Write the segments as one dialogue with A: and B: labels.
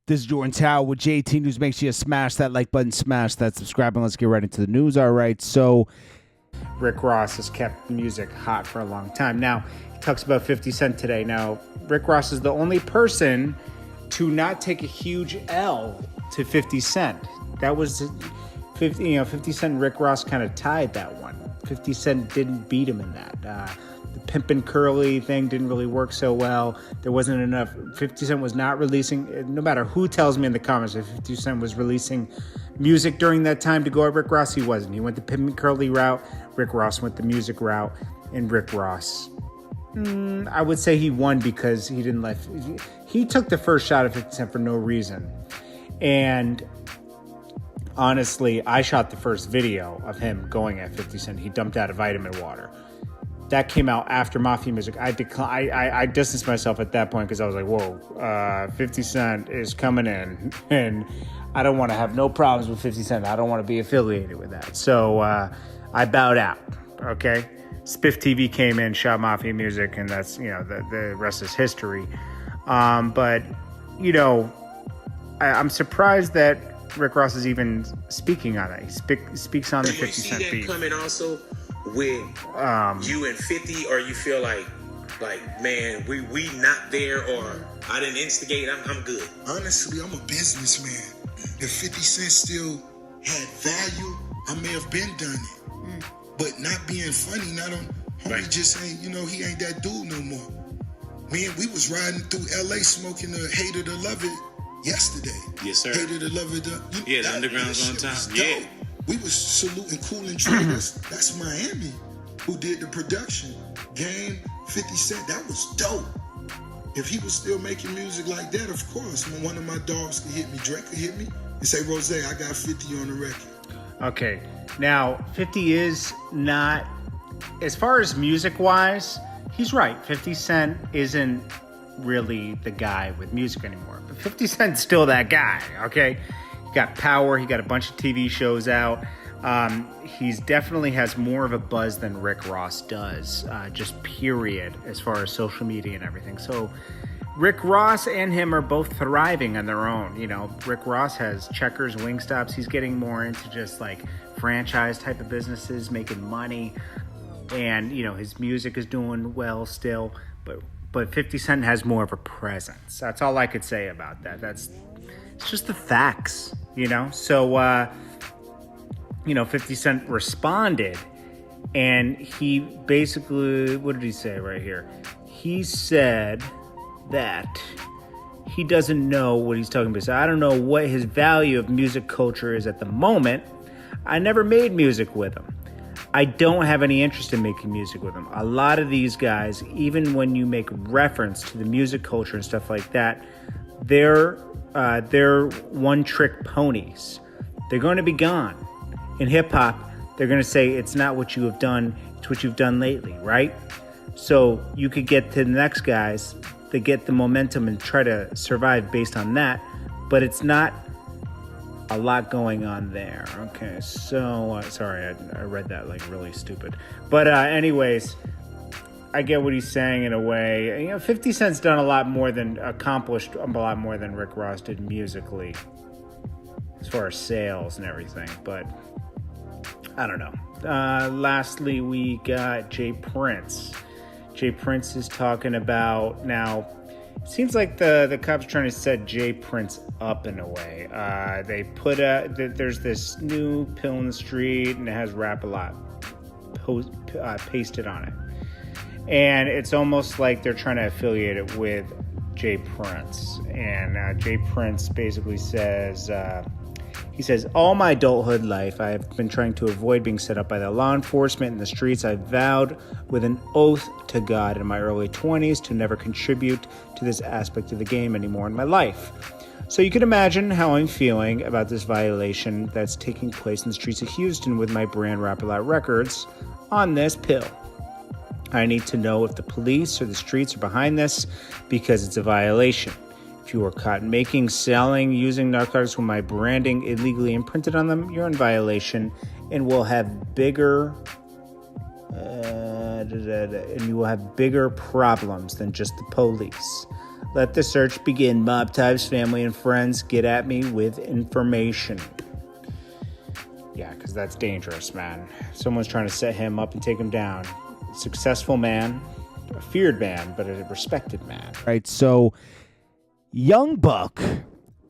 A: This is Jordan Tower with JT News. Make sure you smash that like button, smash that subscribe, and let's get right into the news. All right, so Rick Ross has kept music hot for a long time. Now, he talks about 50 Cent today. Now, Rick Ross is the only person to not take a huge L to 50 Cent. That was 50 Cent and Rick Ross kind of tied that one. 50 Cent didn't beat him in that. The Pimpin' Curly thing didn't really work so well. There wasn't enough. 50 Cent was not releasing, no matter who tells me in the comments if 50 Cent was releasing music during that time to go at Rick Ross, he wasn't. He went the Pimpin' Curly route. Rick Ross went the music route. And Rick Ross, I would say he won because he didn't let... He took the first shot at 50 Cent for no reason. And honestly, I shot the first video of him going at 50 Cent. He dumped out a vitamin water. That came out after Mafia Music. I distanced myself at that point because I was like, whoa, 50 Cent is coming in. And I don't want to have no problems with 50 Cent. I don't want to be affiliated with that. So I bowed out, okay? Spiff TV came in, shot Mafia Music, and that's, the rest is history. But, I'm surprised that Rick Ross is even speaking on it. He speaks on the 50 Cent beat.
B: Do you see that coming also with you and 50, or you feel like man, we not there, or I didn't instigate, I'm good?
C: Honestly, I'm a businessman. If 50 Cent still had value, I may have been done it. But not being funny, not on homie just ain't, he ain't that dude no more. We was riding through LA smoking the Hate It or Love It yesterday.
B: Yes, sir.
C: Hate It or Love It.
B: The Underground's on top. Yeah.
C: We was saluting Cool and Traders. That's Miami, who did the production. Game, 50 Cent, that was dope. If he was still making music like that, of course, when one of my dogs could hit me, Drake could hit me and say, Rose, I got 50 on the record.
A: Okay, now 50 is not, as far as music-wise, he's right. 50 Cent isn't really the guy with music anymore. But 50 Cent's still that guy, okay? He got power. He got a bunch of TV shows out. He's definitely has more of a buzz than Rick Ross does, just period, as far as social media and everything. So Rick Ross and him are both thriving on their own. Rick Ross has Checkers, Wingstops. He's getting more into just like franchise type of businesses, making money. And, his music is doing well still. But 50 Cent has more of a presence. That's all I could say about that. It's just the facts, So, 50 Cent responded, and he basically, what did he say right here? He said that he doesn't know what he's talking about. So I don't know what his value of music culture is at the moment. I never made music with him. I don't have any interest in making music with him. A lot of these guys, even when you make reference to the music culture and stuff like that, they're one-trick ponies. They're going to be gone. In hip-hop, they're going to say it's not what you have done, it's what you've done lately, right? So you could get to the next guys that get the momentum and try to survive based on that, but it's not a lot going on there. Okay, so, sorry, I read that like really stupid. But anyways, I get what he's saying in a way. 50 Cent's done accomplished a lot more than Rick Ross did musically, as far as sales and everything, but I don't know. Lastly, we got Jay Prince. Jay Prince is talking about, now, it seems like the cops are trying to set Jay Prince up in a way. They put there's this new pill in the street, and it has Rap-A-Lot pasted on it. And it's almost like they're trying to affiliate it with Jay Prince. And Jay Prince basically says... He says, all my adulthood life, I have been trying to avoid being set up by the law enforcement in the streets. I vowed with an oath to God in my early 20s to never contribute to this aspect of the game anymore in my life. So you can imagine how I'm feeling about this violation that's taking place in the streets of Houston with my brand Rap-A-Lot Records on this pill. I need to know if the police or the streets are behind this because it's a violation. If you are caught making, selling, using narcotics with my branding illegally imprinted on them, you're in violation and will have bigger problems than just the police. Let the search begin. Mob types, family, and friends get at me with information. Yeah, because that's dangerous, man. Someone's trying to set him up and take him down. Successful man, a feared man, but a respected man. Right, so Young Buck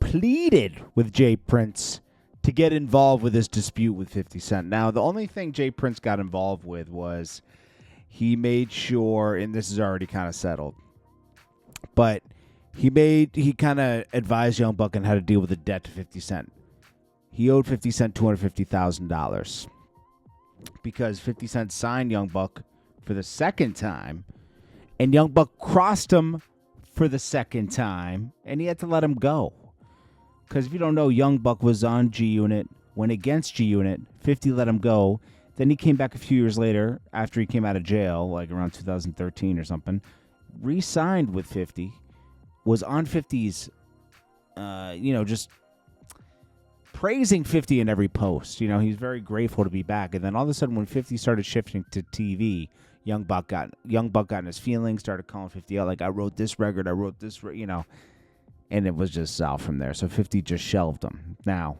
A: pleaded with Jay Prince to get involved with this dispute with 50 Cent. Now, the only thing Jay Prince got involved with was he made sure, and this is already kind of settled, but he kind of advised Young Buck on how to deal with the debt to 50 Cent. He owed 50 Cent $250,000 because 50 Cent signed Young Buck for the second time, and Young Buck crossed him for the second time, and he had to let him go. Because if you don't know, Young Buck was on G Unit, went against G Unit, 50 let him go. Then he came back a few years later after he came out of jail, like around 2013 or something, re-signed with 50, was on 50's, just praising 50 in every post. You know, he's very grateful to be back. And then all of a sudden when 50 started shifting to TV, Young Buck got in his feelings, started calling 50 out like, I wrote this record, and it was just south from there. So 50 just shelved him. Now,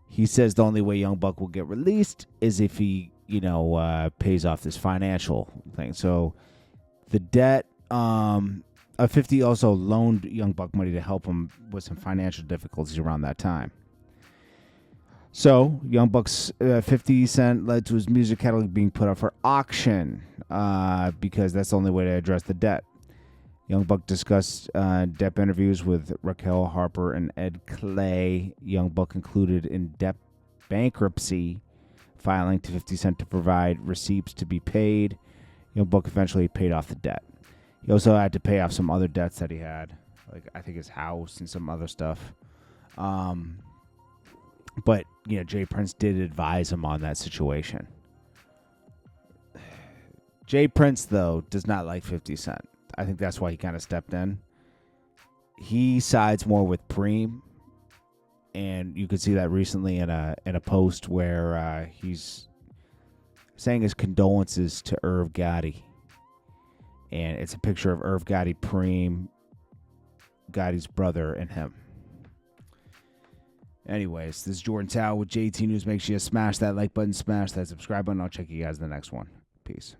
A: he says the only way Young Buck will get released is if he, pays off this financial thing. So the debt, 50 also loaned Young Buck money to help him with some financial difficulties around that time. So, Young Buck's 50 Cent led to his music catalog being put up for auction because that's the only way to address the debt. Young Buck discussed debt interviews with Raquel Harper and Ed Clay. Young Buck included in debt bankruptcy filing to 50 Cent to provide receipts to be paid. Young Buck eventually paid off the debt. He also had to pay off some other debts that he had, like I think his house and some other stuff. But, Jay Prince did advise him on that situation. Jay Prince, though, does not like 50 Cent. I think that's why he kind of stepped in. He sides more with Preem, and you could see that recently in a post where he's saying his condolences to Irv Gotti. And it's a picture of Irv Gotti, Preem, Gotti's brother, and him. Anyways, this is Jordan Tower with JT News. Make sure you smash that like button, smash that subscribe button. I'll check you guys in the next one. Peace.